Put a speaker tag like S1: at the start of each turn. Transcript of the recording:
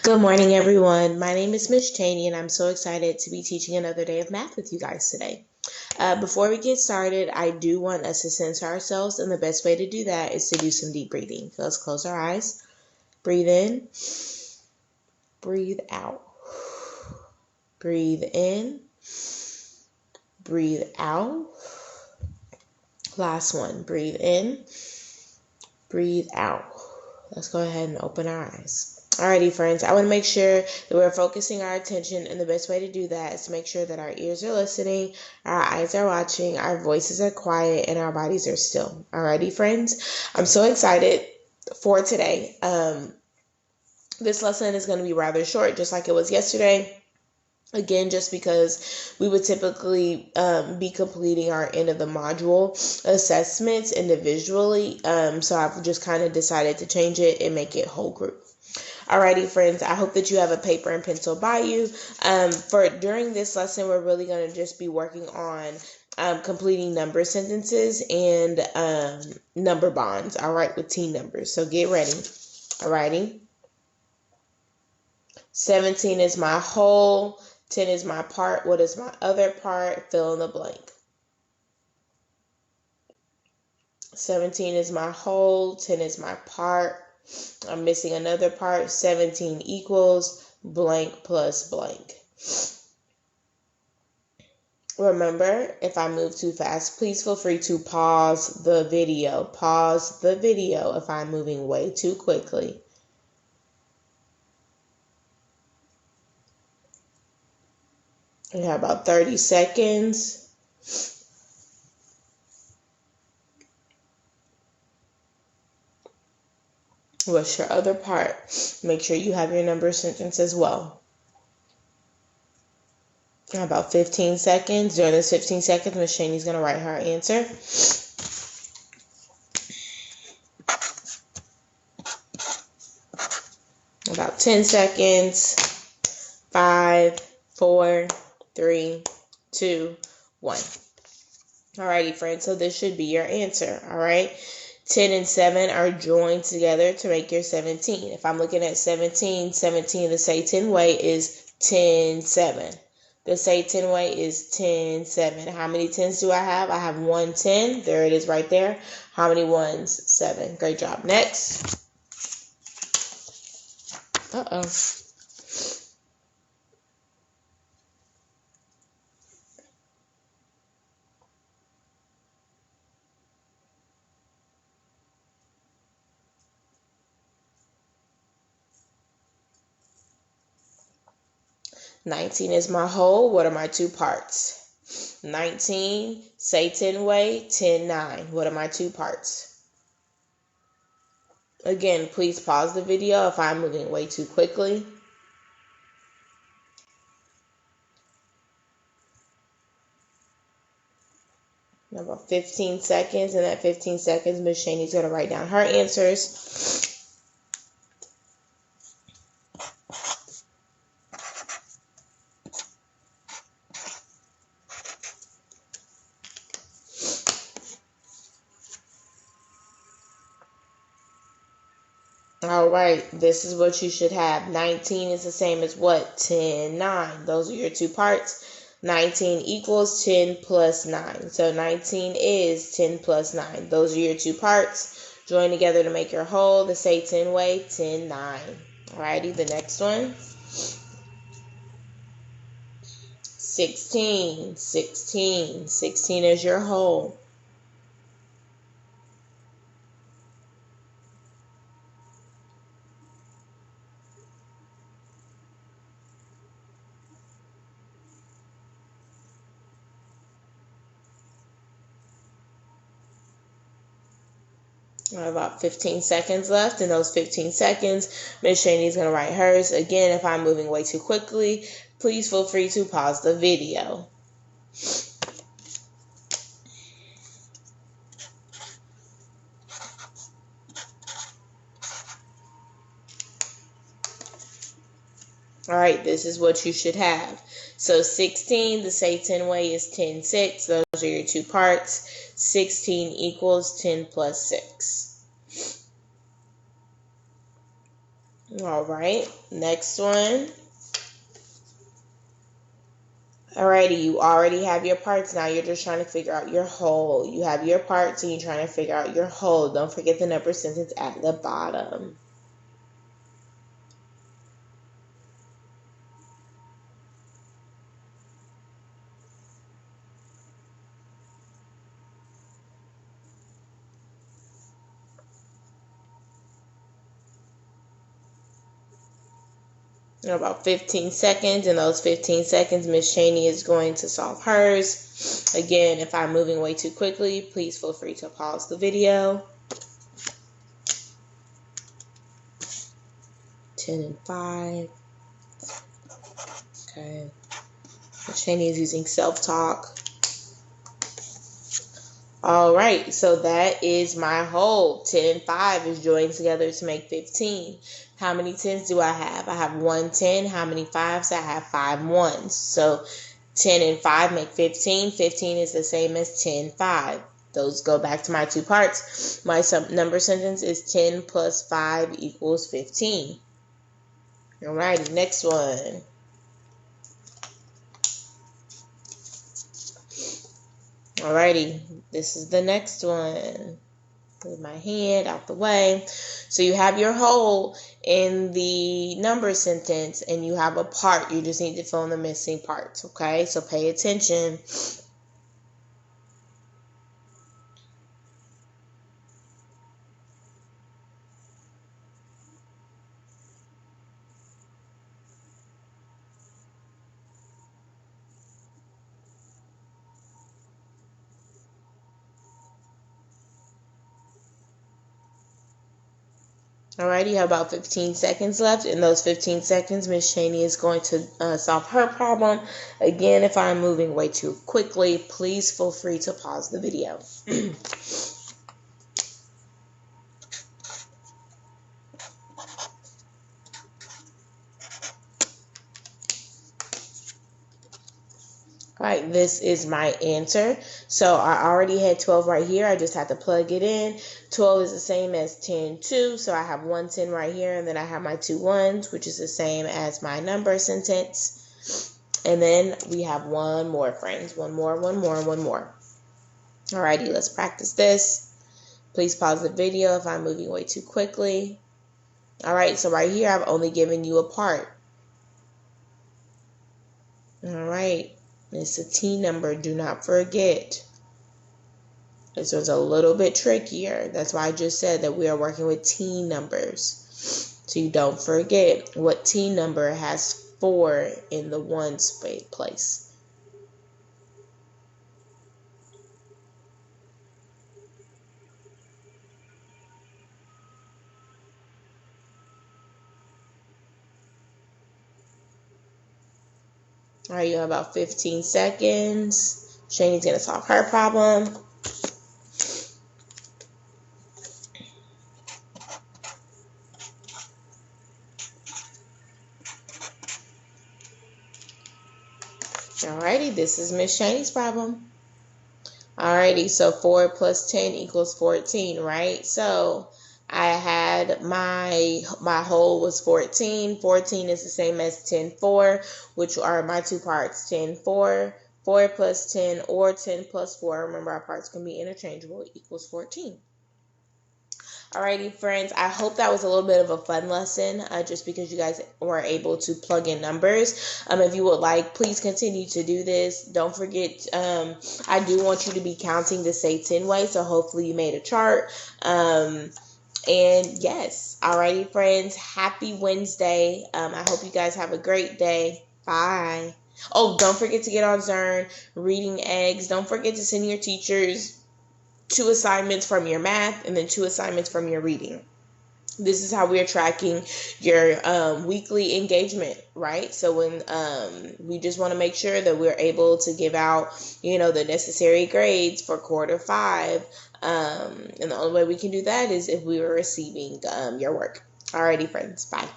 S1: Good morning, everyone. My name is Miss Cheney, and I'm so excited to be teaching another day of math with you guys today. Before we get started, I do want us to center ourselves, and the best way to do that is to do some deep breathing. So let's close our eyes. Breathe in. Breathe out. Breathe in. Breathe out. Last one. Breathe in. Breathe out. Let's go ahead and open our eyes. Alrighty, friends, I want to make sure that we're focusing our attention, and the best way to do that is to make sure that our ears are listening, our eyes are watching, our voices are quiet, and our bodies are still. Alrighty, friends, I'm so excited for today. This lesson is going to be rather short, just like it was yesterday. Again, just because we would typically be completing our end of the module assessments individually. So I've just kind of decided to change it and make it whole group. Alrighty, friends, I hope that you have a paper and pencil by you. During this lesson, we're really going to just be working on completing number sentences and number bonds, all right, with team numbers. So get ready. Alrighty. 17 is my whole. 10 is my part. What is my other part? Fill in the blank. 17 is my whole. 10 is my part. I'm missing another part. 17 equals blank plus blank. Remember, if I move too fast, please feel free to pause the video. Pause the video if I'm moving way too quickly. We have about 30 seconds. What's your other part? Make sure you have your number sentence as well. About 15 seconds. During this 15 seconds, Miss Shaney's going to write her answer. About 10 seconds. 5, 4, 3, 2, 1. Alrighty, friends, so this should be your answer, alright? 10 and 7 are joined together to make your 17. If I'm looking at 17, the say 10 way is 10, 7. The say 10 way is 10, 7. How many 10s do I have? I have 1 10. There it is right there. How many 1s? 7. Great job. Next. Uh-oh. $19 is my whole. What are my two parts? 19, say 10 way, 10, 9. What are my two parts? Again, please pause the video if I'm moving way too quickly. About 15 seconds. In that 15 seconds, Miss Shaney's going to write down her answers. All right, this is what you should have. 19 is the same as what? 10, 9. Those are your two parts. 19 equals 10 plus 9. So 19 is 10 plus 9. Those are your two parts. Join together to make your whole. The say 10 way, 10, 9. Alrighty, the next one. 16 is your whole. About 15 seconds left. In those 15 seconds, Miss Shaney's going to write hers. Again, if I'm moving way too quickly, please feel free to pause the video. All right, this is what you should have. So 16, the say 10 way is 10, 6. Those are your two parts. 16 equals 10 plus 6. All right, next one. Alrighty, you already have your parts. Now you're just trying to figure out your whole. You have your parts and you're trying to figure out your whole. Don't forget the number sentence at the bottom. In about 15 seconds. In those 15 seconds, Miss Cheney is going to solve hers. Again, if I'm moving way too quickly, please feel free to pause the video. 10 and 5. Okay. Miss Cheney is using self-talk. All right, so that is my whole. 10 and 5 is joined together to make 15. How many 10s do I have? I have 1 10. How many 5s? I have 5 1s. So 10 and 5 make 15. 15 is the same as 10, 5. Those go back to my two parts. My number sentence is 10 plus 5 equals 15. All righty, next one. Alrighty, this is the next one. Move my hand out the way. So you have your whole in the number sentence and you have a part. You just need to fill in the missing parts, okay? So pay attention. Alrighty, you have about 15 seconds left. In those 15 seconds, Miss Cheney is going to solve her problem. Again, if I'm moving way too quickly, please feel free to pause the video. Alright, this is my answer. So I already had 12 right here. I just had to plug it in. 12 is the same as 10, 2. So I have 1 10 right here. And then I have my 2 1s, which is the same as my number sentence. And then we have one more, friends. One more. Alrighty, let's practice this. Please pause the video if I'm moving way too quickly. Alright, so right here I've only given you a part. Alright. It's a T number, do not forget. This was a little bit trickier. That's why I just said that we are working with T numbers. So you don't forget what T number has 4 in the ones place. All right, you have about 15 seconds. Shane's going to solve her problem. Alrighty, this is Miss Shane's problem. Alrighty, so 4 plus 10 equals 14, right? So I had my whole was 14. 14 is the same as 10, 4, which are my two parts, 10, 4. 4 plus 10 or 10 plus 4, remember our parts can be interchangeable, equals 14. Alrighty, friends, I hope that was a little bit of a fun lesson, just because you guys were able to plug in numbers. If you would like, please continue to do this. Don't forget, I do want you to be counting to say 10 ways, so hopefully you made a chart. And yes, alrighty, friends, happy Wednesday. I hope you guys have a great day. Bye. Oh, don't forget to get on Zern, reading eggs. Don't forget to send your teachers 2 assignments from your math and then 2 assignments from your reading. This is how we are tracking your weekly engagement, right? So when we just want to make sure that we're able to give out, the necessary grades for quarter 5. And the only way we can do that is if we were receiving your work. Alrighty, friends. Bye.